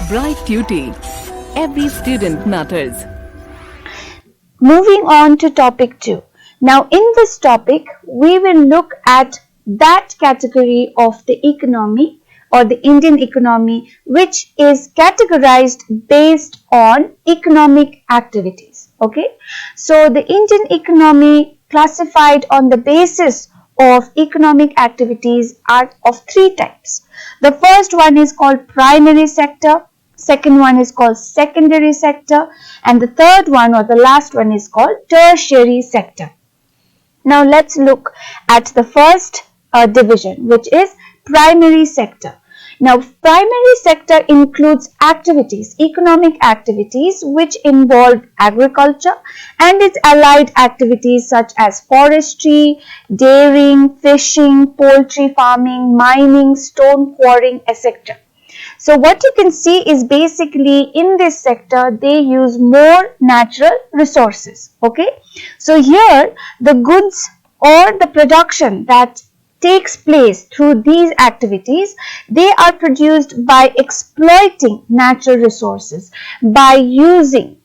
Bright Tuty. Every student matters. Moving on to topic 2. Now in this topic, we will look at that category of the economy or the Indian economy which is categorized based on economic activities. Okay. So the Indian economy classified on the basis of economic activities are of 3 types. The first one is called primary sector. Second one is called secondary sector, and the third one or the last one is called tertiary sector. Now let's look at the first division, which is primary sector. Now primary sector includes activities, economic activities which involve agriculture and its allied activities such as forestry, dairying, fishing, poultry farming, mining, stone quarrying, etc. So what you can see is basically in this sector they use more natural resources. Okay. So here the goods or the production that takes place through these activities, they are produced by exploiting natural resources, by utilizing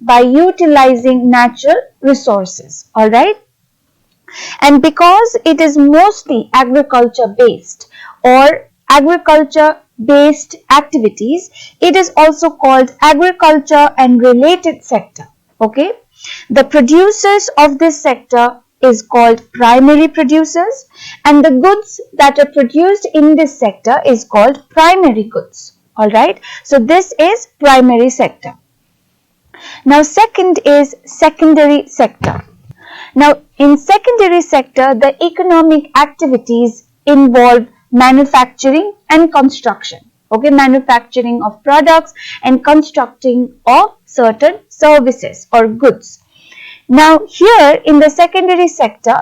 natural resources. Alright. And because it is mostly agriculture based or agriculture based activities, it is also called agriculture and related sector. Okay. The producers of this sector is called primary producers, and the goods that are produced in this sector is called primary goods. Alright. So this is primary sector. Now second is secondary sector. Now in secondary sector, the economic activities involve manufacturing and construction. Okay, manufacturing of products and constructing of certain services or goods. Now here in the secondary sector,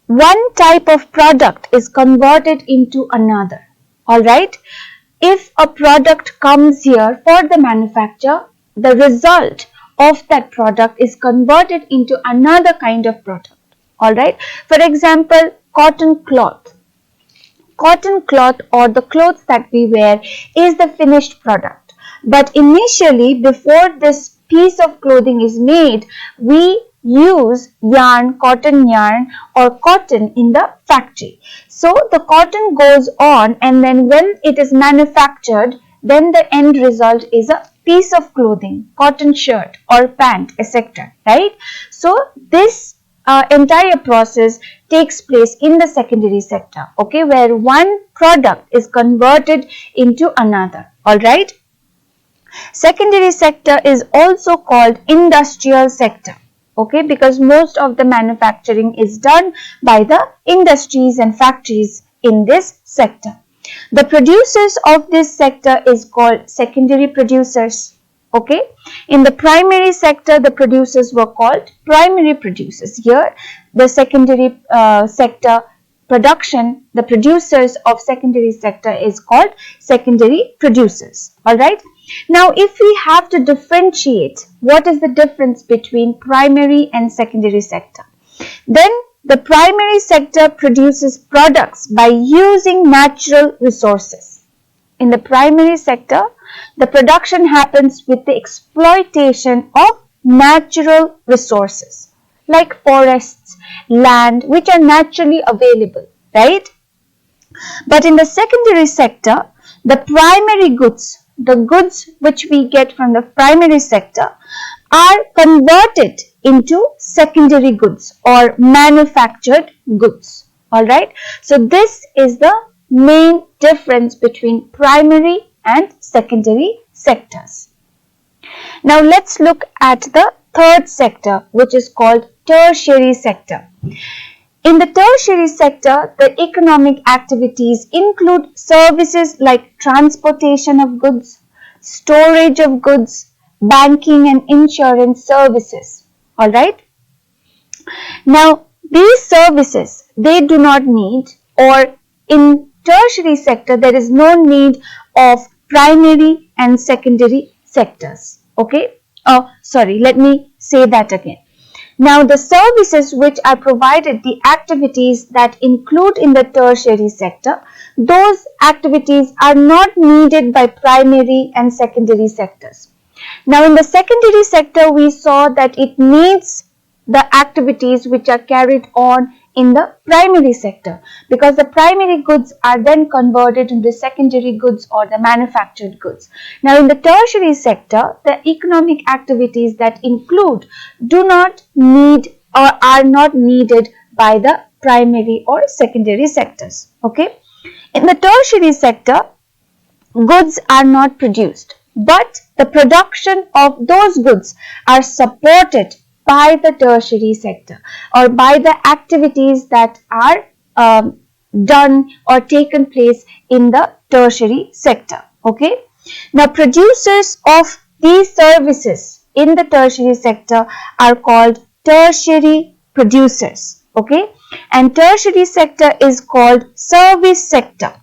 one type of product is converted into another. Alright, if a product comes here for the manufacture, the result of that product is converted into another kind of product. Alright, for example, cotton cloth. Cotton cloth or the clothes that we wear is the finished product. But initially, before this piece of clothing is made, we use yarn, cotton yarn or cotton in the factory. So the cotton goes on, and then when it is manufactured, then the end result is a piece of clothing, cotton shirt or pant, etc. Right? So this entire process takes place in the secondary sector, okay, where one product is converted into another. Alright. Secondary sector is also called industrial sector, okay, because most of the manufacturing is done by the industries and factories in this sector. The producers of this sector is called secondary producers. Okay, in the primary sector, the producers were called primary producers. Here, the secondary sector production, the producers of secondary sector is called secondary producers. Alright. Now, if we have to differentiate what is the difference between primary and secondary sector, then the primary sector produces products by using natural resources. In the primary sector, the production happens with the exploitation of natural resources like forests, land, which are naturally available, right? But in the secondary sector, the primary goods, the goods which we get from the primary sector are converted into secondary goods or manufactured goods. Alright, so this is the main difference between primary and secondary sectors. Now let's look at the third sector, which is called tertiary sector. In the tertiary sector, the economic activities include services like transportation of goods, storage of goods, banking and insurance services. Alright. Now these services, they do not need, or in tertiary sector there is no need of primary and secondary sectors. Okay. Let me say that again. Now the services which are provided, the activities that include in the tertiary sector, those activities are not needed by primary and secondary sectors. Now in the secondary sector we saw that it needs the activities which are carried on in the primary sector, because the primary goods are then converted into secondary goods or the manufactured goods. Now in the tertiary sector, the economic activities that include do not need or are not needed by the primary or secondary sectors. Okay. In the tertiary sector, goods are not produced, but the production of those goods are supported by the tertiary sector or by the activities that are done or taken place in the tertiary sector. Okay. Now producers of these services in the tertiary sector are called tertiary producers. Okay. And tertiary sector is called service sector.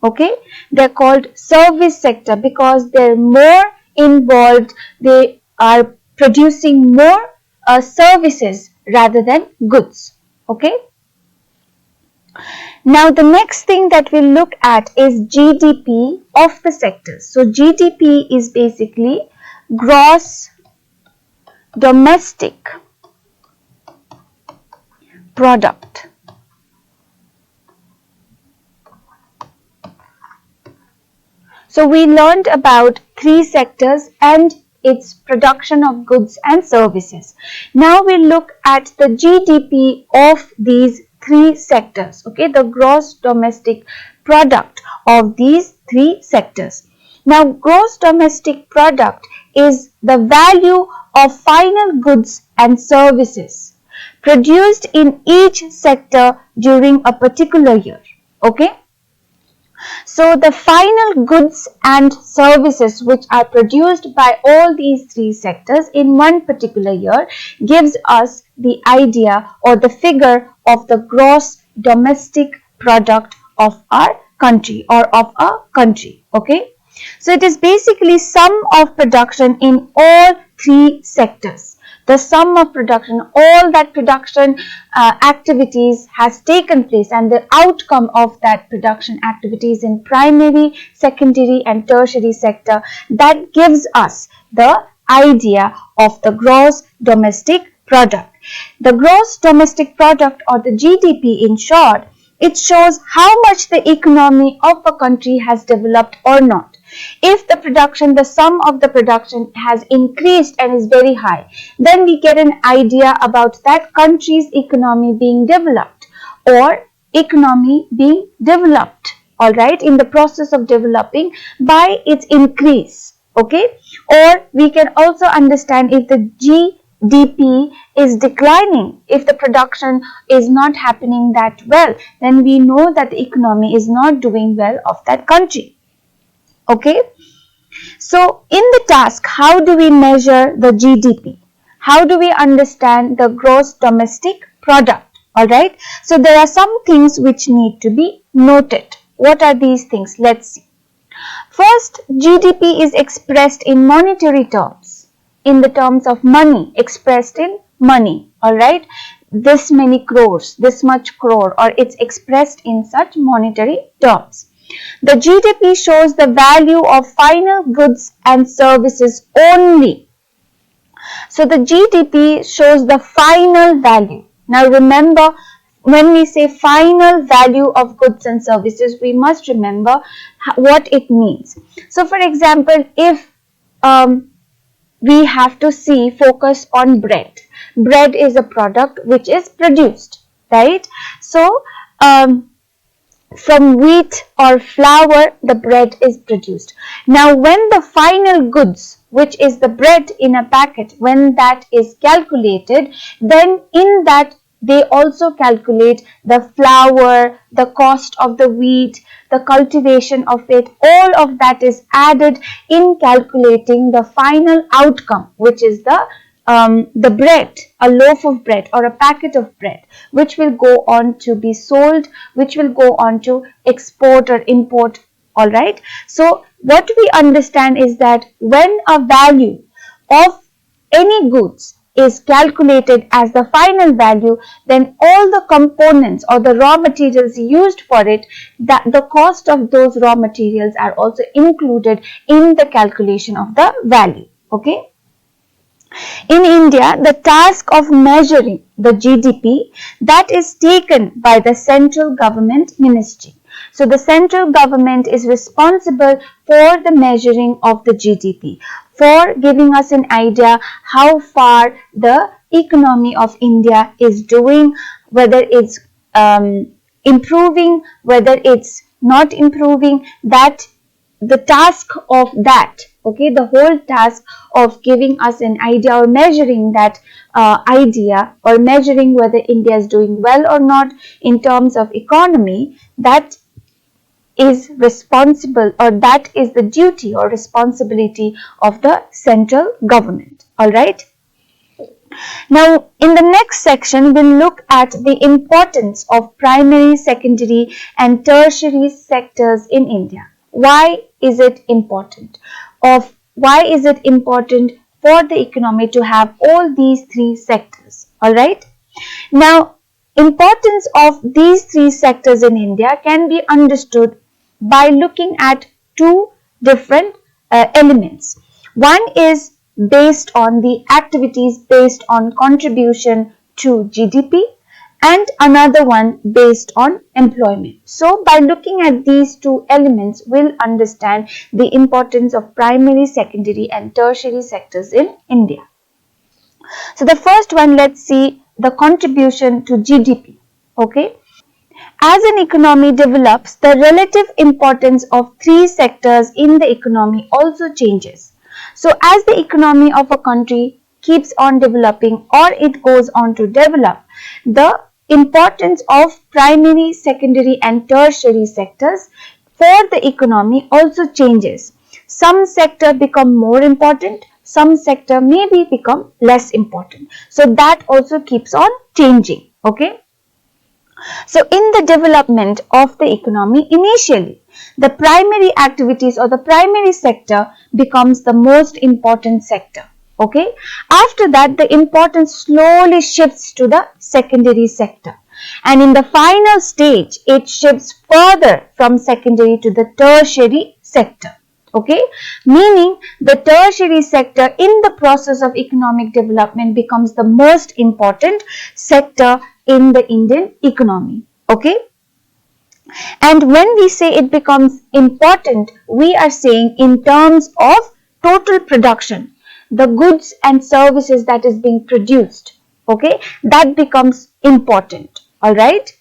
Okay. They're called service sector because they're more involved. They are producing more services rather than goods. Okay. Now the next thing that we'll look at is GDP of the sectors. So GDP is basically gross domestic product. So we learned about three sectors and its production of goods and services. Now we look at the GDP of these three sectors. Okay, the gross domestic product of these three sectors. Now gross domestic product is the value of final goods and services produced in each sector during a particular year. Okay. So the final goods and services which are produced by all these three sectors in one particular year gives us the idea or the figure of the gross domestic product of our country or of a country. Okay. So it is basically sum of production in all three sectors. The sum of production, all that production activities has taken place and the outcome of that production activities in primary, secondary and tertiary sector, that gives us the idea of the gross domestic product. The gross domestic product or the GDP in short, it shows how much the economy of a country has developed or not. If the production, the sum of the production has increased and is very high, then we get an idea about that country's economy being developed or economy being developed, alright, in the process of developing by its increase. Okay, or we can also understand if the GDP is declining, if the production is not happening that well, then we know that the economy is not doing well of that country. Okay, so in the task, how do we measure the GDP? How do we understand the gross domestic product? Alright, so there are some things which need to be noted. What are these things? Let's see. First, GDP is expressed in monetary terms, in the terms of money, expressed in money. Alright, this many crores, this much crore, or it's expressed in such monetary terms. The GDP shows the value of final goods and services only. So the GDP shows the final value. Now remember, when we say final value of goods and services, we must remember what it means. So for example, if we have to focus on bread. Bread is a product which is produced, right? So from wheat or flour, the bread is produced. Now, when the final goods, which is the bread in a packet, when that is calculated, then in that they also calculate the flour, the cost of the wheat, the cultivation of it, all of that is added in calculating the final outcome, which is the bread, a loaf of bread or a packet of bread, which will go on to be sold, which will go on to export or import. Alright. So what we understand is that when a value of any goods is calculated as the final value, then all the components or the raw materials used for it, that the cost of those raw materials are also included in the calculation of the value. Okay. In India, the task of measuring the GDP, that is taken by the central government ministry. So the central government is responsible for the measuring of the GDP, for giving us an idea how far the economy of India is doing, whether it's improving, whether it's not improving, that the task of that, okay, the whole task of giving us an idea or measuring that idea, or measuring whether India is doing well or not in terms of economy, that is responsible, or that is the duty or responsibility of the central government. All right. Now, in the next section, we'll look at the importance of primary, secondary, and tertiary sectors in India. Why is it important? Why is it important for the economy to have all these three sectors? All right. Now, importance of these three sectors in India can be understood by looking at two different elements. One is based on the activities based on contribution to GDP, and another one based on employment. So by looking at these two elements, we'll understand the importance of primary, secondary, and tertiary sectors in India. So the first one, let's see the contribution to GDP. Okay. As an economy develops, the relative importance of three sectors in the economy also changes. So as the economy of a country keeps on developing, or it goes on to develop, the importance of primary, secondary, and tertiary sectors for the economy also changes. Some sector become more important, some sector maybe become less important. So that also keeps on changing. Okay. So in the development of the economy, initially the primary activities or the primary sector becomes the most important sector. Okay. After that, the importance slowly shifts to the secondary sector, and in the final stage it shifts further from secondary to the tertiary sector. Okay, meaning the tertiary sector in the process of economic development becomes the most important sector in the Indian economy. Okay, and when we say it becomes important, we are saying in terms of total production, the goods and services that is being produced. Okay, that becomes important. All right.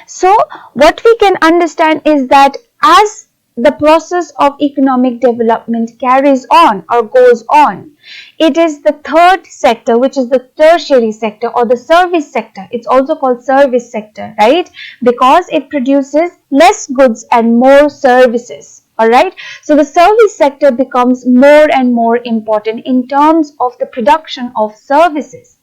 So what we can understand is that as the process of economic development carries on or goes on, it is the third sector, which is the tertiary sector or the service sector. It's also called service sector, right? Because it produces less goods and more services. Alright, so the service sector becomes more and more important in terms of the production of services.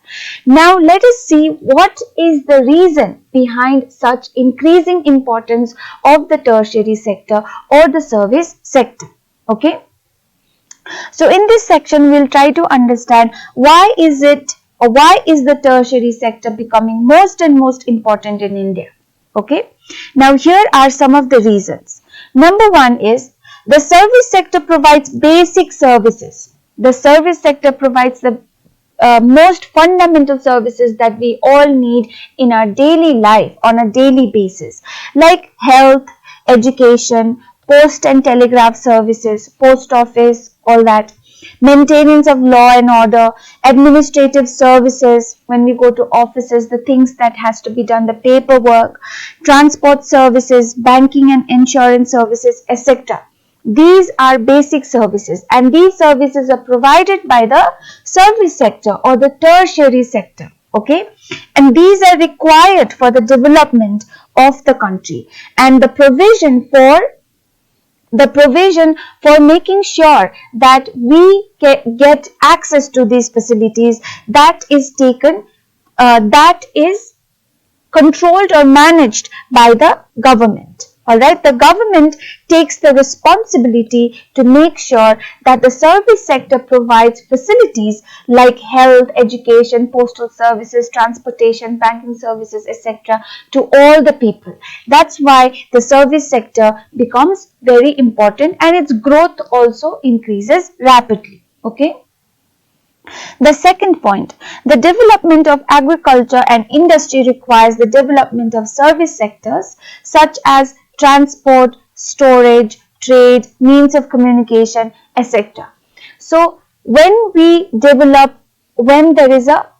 Now let us see what is the reason behind such increasing importance of the tertiary sector or the service sector. Okay. So in this section we'll try to understand why is the tertiary sector becoming most and most important in India. Okay. Now here are some of the reasons. Number one is the service sector provides basic services. The service sector provides the most fundamental services that we all need in our daily life on a daily basis, like health, education, post and telegraph services, post office, all that, maintenance of law and order, administrative services, when we go to offices, the things that has to be done, the paperwork, transport services, banking and insurance services, etc. These are basic services, and these services are provided by the service sector or the tertiary sector. Okay, and these are required for the development of the country, and the provision for making sure that we get access to these facilities, that is controlled or managed by the government. Alright, the government takes the responsibility to make sure that the service sector provides facilities like health, education, postal services, transportation, banking services, etc. to all the people. That's why the service sector becomes very important and its growth also increases rapidly. Okay. The second point, the development of agriculture and industry requires the development of service sectors such as transport, storage, trade, means of communication, etc. So, when there is a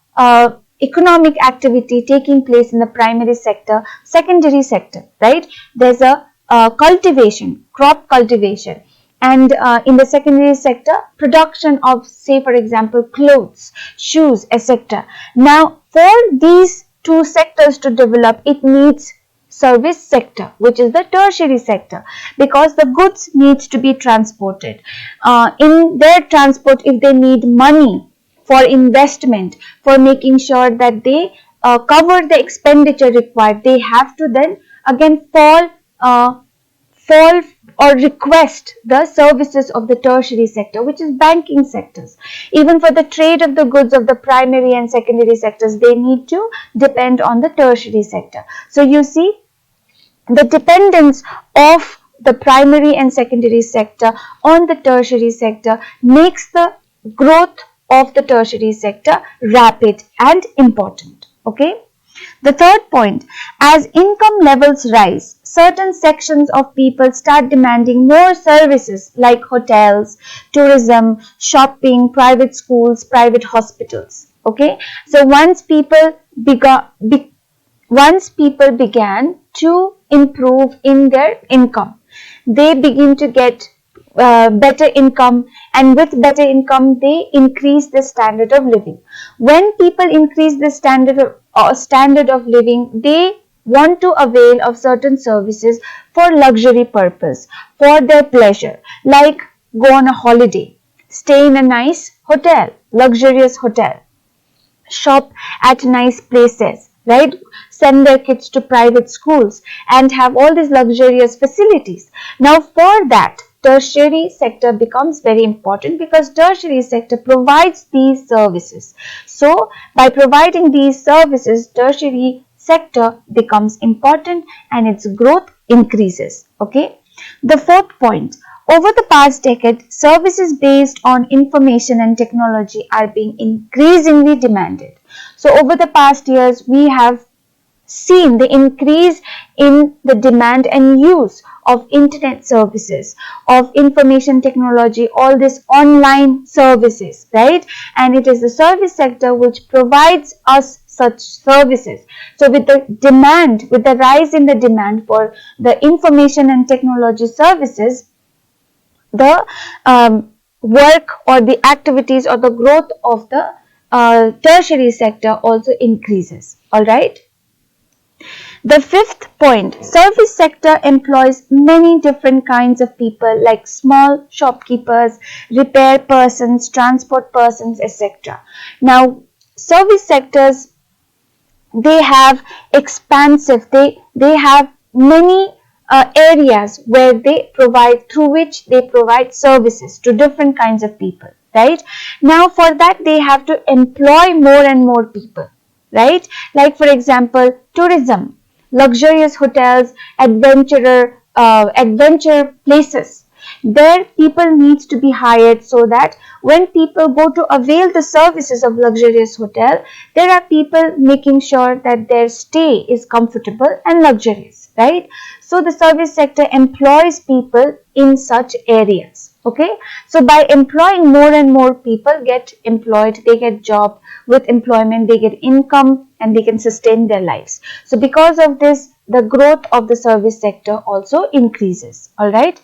economic activity taking place in the primary sector, secondary sector, right? There's a cultivation, crop cultivation, and in the secondary sector, production of, say for example, clothes, shoes, etc. Now, for these two sectors to develop, it needs service sector, which is the tertiary sector, because the goods needs to be transported. In their transport, if they need money for investment, for making sure that they cover the expenditure required, they have to then again fall or request the services of the tertiary sector, which is banking sectors. Even for the trade of the goods of the primary and secondary sectors, they need to depend on the tertiary sector. So you see, the dependence of the primary and secondary sector on the tertiary sector makes the growth of the tertiary sector rapid and important. Okay. The third point, as income levels rise, certain sections of people start demanding more services like hotels, tourism, shopping, private schools, private hospitals. Okay, so once people began to improve in their income, they begin to get better income, and with better income they increase the standard of living. When people increase the standard of living, they want to avail of certain services for luxury purpose, for their pleasure, like go on a holiday, stay in a nice hotel, luxurious hotel, shop at nice places, right? Send their kids to private schools and have all these luxurious facilities. Now for that, tertiary sector becomes very important, because tertiary sector provides these services. So by providing these services, tertiary sector becomes important and its growth increases. Okay. The fourth point, over the past decade, services based on information and technology are being increasingly demanded. So over the past years, we have seen the increase in the demand and use of internet services, of information technology, all these online services, right? And it is the service sector which provides us such services. So with the demand, with the rise in the demand for the information and technology services, the work or the activities or the growth of the tertiary sector also increases. All right. The fifth point, service sector employs many different kinds of people like small shopkeepers, repair persons, transport persons, etc. Now, service sectors, they have expansive, they have many areas where they provide, through which they provide services to different kinds of people, right? Now, for that, they have to employ more and more people, right? Like, for example, tourism, luxurious hotels, adventure places. There people need to be hired, so that when people go to avail the services of luxurious hotel, there are people making sure that their stay is comfortable and luxurious, right? So the service sector employs people in such areas. Okay, so by employing more and more people get employed, they get job. With employment, they get income and they can sustain their lives. So because of this, the growth of the service sector also increases. All right.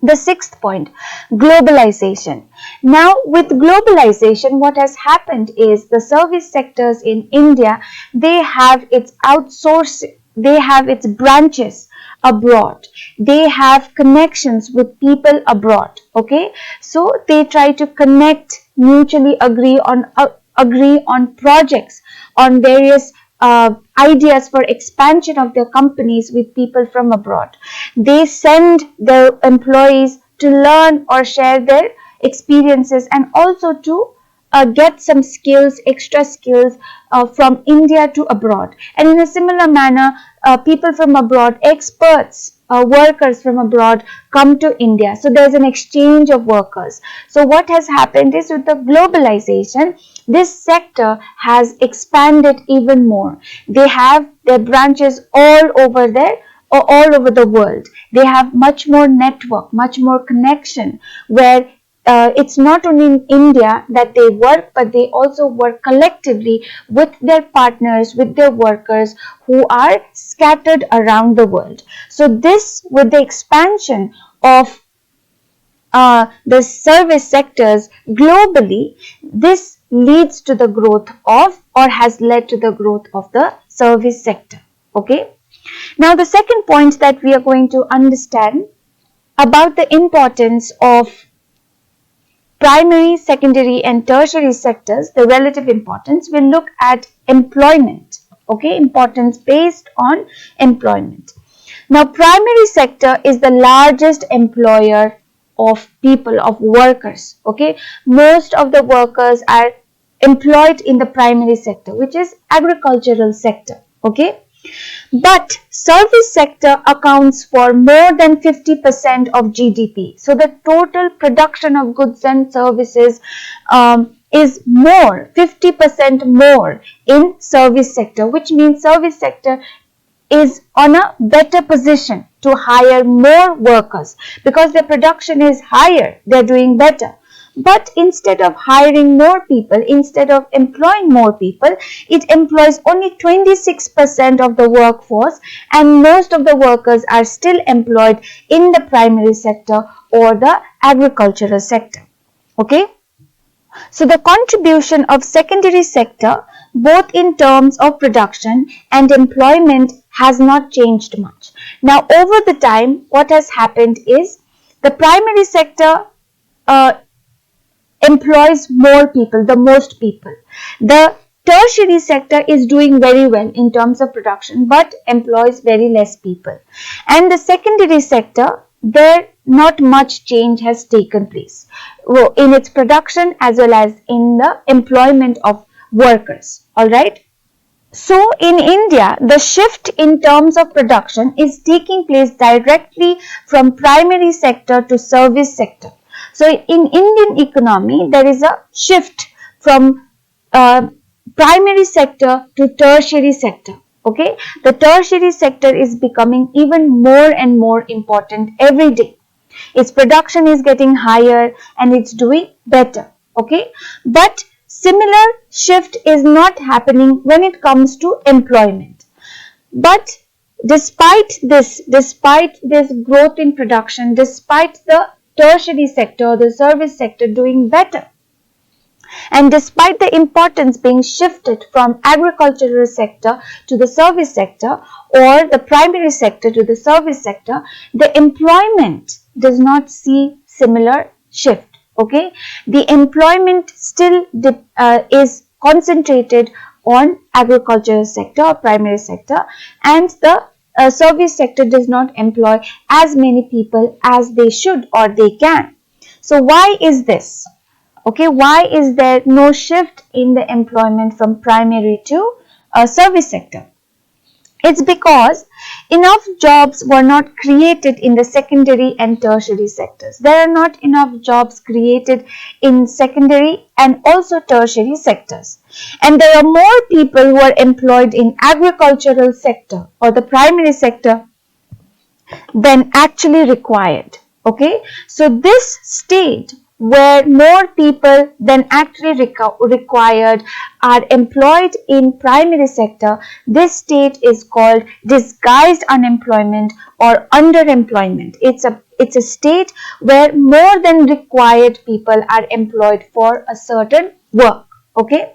The sixth point, globalization. Now with globalization, what has happened is the service sectors in India, they have its outsourcing, they have its branches abroad, they have connections with people abroad. Okay, so they try to connect, mutually agree on projects, on various ideas for expansion of their companies with people from abroad. They send their employees to learn or share their experiences, and also to get some skills, extra skills from India to abroad. And in a similar manner, people from abroad, experts, workers from abroad come to India. So there's an exchange of workers. So what has happened is, with the globalization, this sector has expanded even more. They have their branches all over the world. They have much more network, much more connection, where it's not only in India that they work, but they also work collectively with their partners, with their workers who are scattered around the world. So this, with the expansion of the service sectors globally, this leads to the growth of, or has led to the growth of, the service sector. Okay. Now the second point that we are going to understand about the importance of primary, secondary and tertiary sectors, the relative importance, we'll look at employment. Okay, importance based on employment. Now primary sector is the largest employer of people, of workers. Okay, most of the workers are employed in the primary sector, which is agricultural sector. Okay, but service sector accounts for more than 50% of GDP. So the total production of goods and services is more, 50% more in service sector, which means service sector is on a better position to hire more workers because their production is higher, they're doing better. But instead of hiring more people, instead of employing more people, it employs only 26% of the workforce, and most of the workers are still employed in the primary sector or the agricultural sector. Okay? So the contribution of secondary sector, both in terms of production and employment, has not changed much. Now over the time, what has happened is, the primary sector employs more people, the most people. The tertiary sector is doing very well in terms of production, but employs very less people. And the secondary sector, there not much change has taken place in its production as well as in the employment of workers. Alright. So in India, the shift in terms of production is taking place directly from primary sector to service sector. So in Indian economy, there is a shift from primary sector to tertiary sector. Okay, the tertiary sector is becoming even more and more important every day. Its production is getting higher and it's doing better. Okay, but similar shift is not happening when it comes to employment. But despite this growth in production, despite the tertiary sector, the service sector doing better, and despite the importance being shifted from agricultural sector to the service sector, or the primary sector to the service sector, the employment does not see similar shift. Okay, the employment still is concentrated on agricultural sector or primary sector, and the service sector does not employ as many people as they should or they can. So why is this? Okay, why is there no shift in the employment from primary to service sector? It's because enough jobs were not created in the secondary and tertiary sectors. There are not enough jobs created in secondary and also tertiary sectors. And there are more people who are employed in agricultural sector or the primary sector than actually required. Okay, so this state where more people than actually required are employed in primary sector, this state is called disguised unemployment or underemployment. It's a state where more than required people are employed for a certain work. Okay.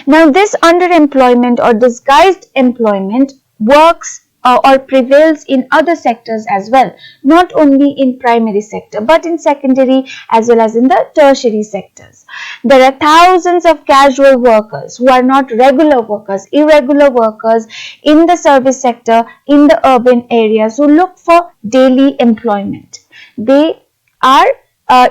Now this underemployment or disguised employment works or prevails in other sectors as well, not only in primary sector but in secondary as well as in the tertiary sectors. There are thousands of casual workers who are not regular workers, irregular workers in the service sector in the urban areas who look for daily employment. They are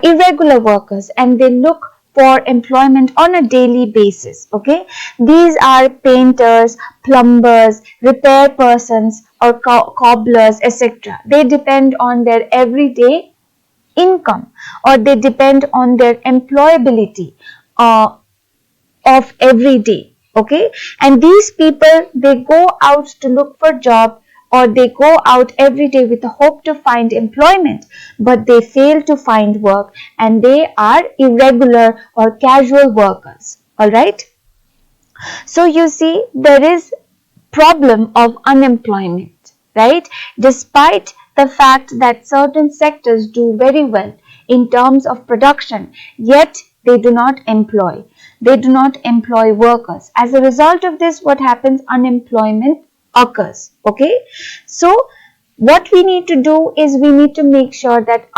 irregular workers and they look for employment on a daily basis. Okay, these are painters, plumbers, repair persons or cobblers, etc. They depend on their everyday income or they depend on their employability of every day. Okay, and these people, they go out to look for job or they go out every day with the hope to find employment, but they fail to find work and they are irregular or casual workers. All right, so you see there is problem of unemployment, right? Despite the fact that certain sectors do very well in terms of production, yet they do not employ. They do not employ workers. As a result of this, what happens? Unemployment occurs. Okay, so what we need to do is we need to make sure that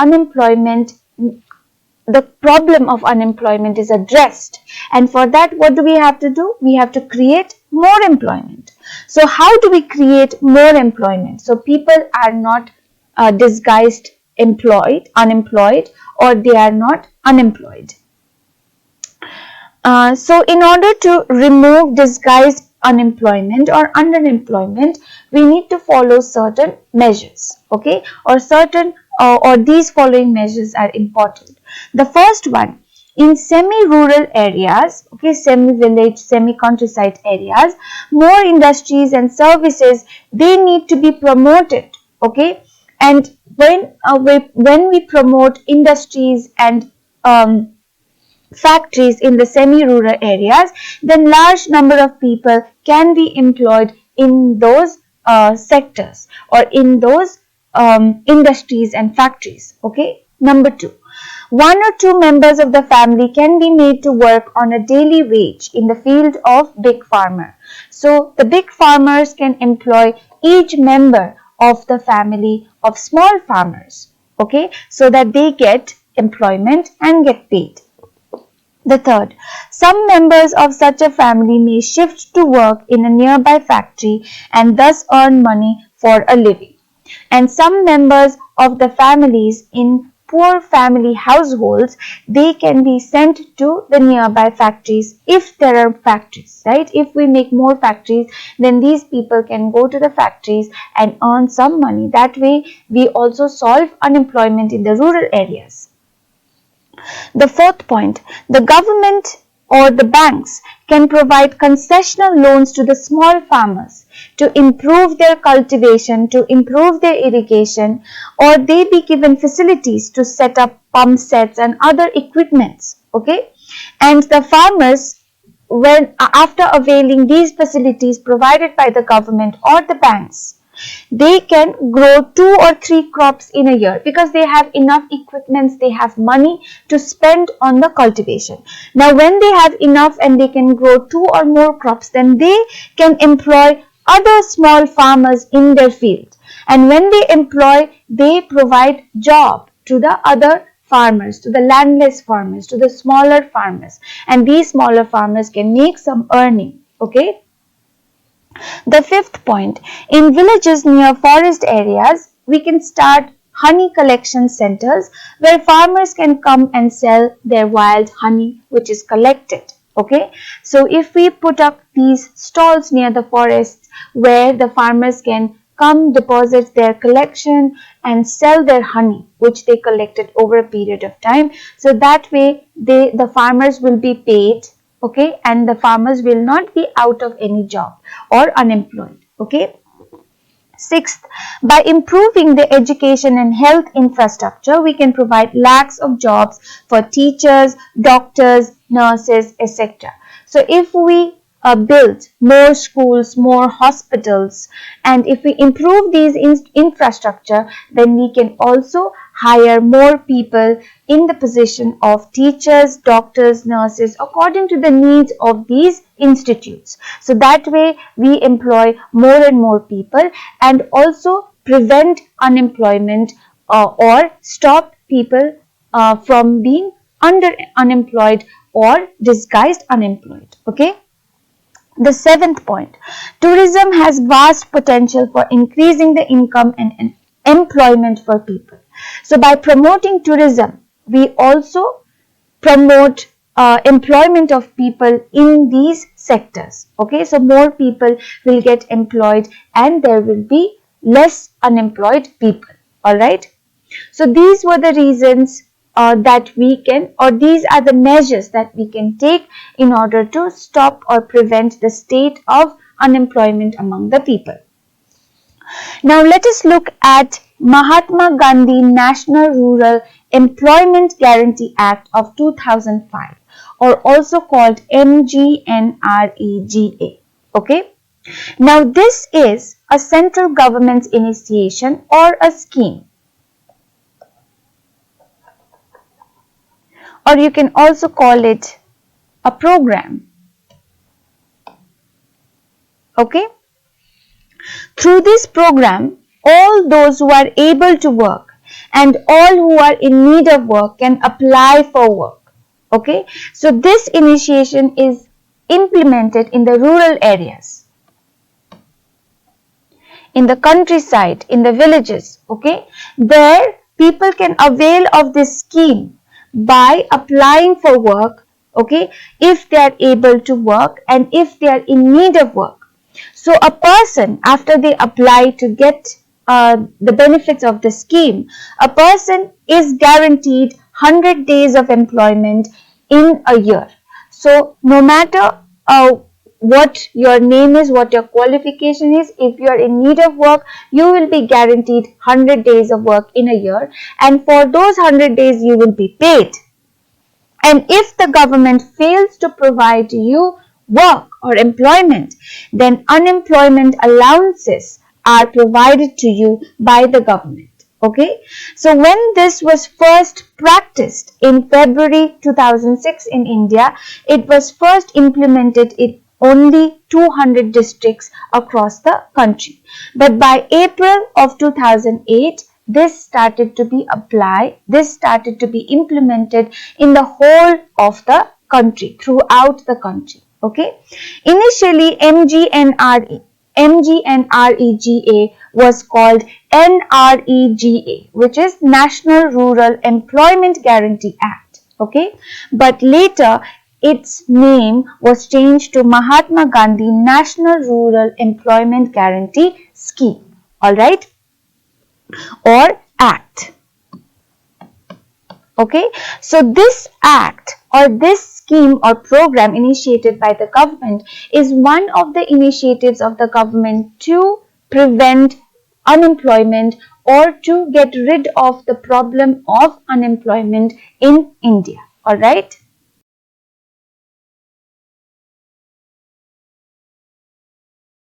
the problem of unemployment is addressed, and for that what do we have to do? We have to create more employment. So how do we create more employment? So people are not disguised unemployed, or they are not unemployed. So in order to remove disguised unemployment or underemployment, we need to follow certain measures. Okay, or these following measures are important. The first one, in semi-rural areas, okay, semi-village, semi-countryside areas, more industries and services, they need to be promoted. Okay, and when we promote industries and factories in the semi-rural areas, then large number of people can be employed in those sectors or in those industries and factories. Okay, number 2, 1 or 2 members of the family can be made to work on a daily wage in the field of big farmer. So the big farmers can employ each member of the family of small farmers. Okay, so that they get employment and get paid. The third, some members of such a family may shift to work in a nearby factory and thus earn money for a living. And some members of the families in poor family households, they can be sent to the nearby factories if there are factories, right? If we make more factories, then these people can go to the factories and earn some money. That way, we also solve unemployment in the rural areas. The fourth point, the government or the banks can provide concessional loans to the small farmers to improve their cultivation, to improve their irrigation, or they be given facilities to set up pump sets and other equipments. Okay, and the farmers, when after availing these facilities provided by the government or the banks, they can grow 2 or 3 crops in a year because they have enough equipments, they have money to spend on the cultivation. Now when they have enough and they can grow 2 or more crops, then they can employ other small farmers in their field, and when they employ, they provide job to the other farmers, to the landless farmers, to the smaller farmers, and these smaller farmers can make some earning. Okay. The fifth point, in villages near forest areas, we can start honey collection centers where farmers can come and sell their wild honey which is collected. Okay, so if we put up these stalls near the forests where the farmers can come, deposit their collection and sell their honey which they collected over a period of time, so that way the farmers will be paid. Okay, and the farmers will not be out of any job or unemployed. Okay. Sixth, by improving the education and health infrastructure, we can provide lakhs of jobs for teachers, doctors, nurses, etc. So if we build more schools, more hospitals, and if we improve these infrastructure, then we can also hire more people in the position of teachers, doctors, nurses, according to the needs of these institutes. So that way we employ more and more people and also prevent unemployment or stop people from being unemployed or disguised unemployed. Okay. The seventh point, tourism has vast potential for increasing the income and employment for people. So by promoting tourism, we also promote employment of people in these sectors. Okay, so more people will get employed and there will be less unemployed people. All right. So these were the reasons that we can, or these are the measures that we can take in order to stop or prevent the state of unemployment among the people. Now let us look at Mahatma Gandhi National Rural Employment Guarantee Act of 2005, or also called MGNREGA. Okay. Now this is a central government's initiation or a scheme, or you can also call it a program. Okay. Through this program, all those who are able to work and all who are in need of work can apply for work. Okay. So this initiation is implemented in the rural areas, in the countryside, in the villages. Okay. There people can avail of this scheme by applying for work, okay, if they are able to work and if they are in need of work. So a person, after they apply to get the benefits of the scheme, a person is guaranteed 100 days of employment in a year. So no matter what your name is, what your qualification is, if you are in need of work, you will be guaranteed 100 days of work in a year, and for those 100 days you will be paid. And if the government fails to provide you work or employment, then unemployment allowances are provided to you by the government. Okay. So when this was first practiced in February 2006 in India, it was first implemented in only 200 districts across the country. But by April of 2008, this started to be applied, this started to be implemented in the whole of the country, throughout the country. Okay. Initially, MGNREGA was called NREGA, which is National Rural Employment Guarantee Act. Okay. But later, its name was changed to Mahatma Gandhi National Rural Employment Guarantee Scheme. Alright, or Act. Okay, so this act or this scheme or program initiated by the government is one of the initiatives of the government to prevent unemployment or to get rid of the problem of unemployment in India. Alright.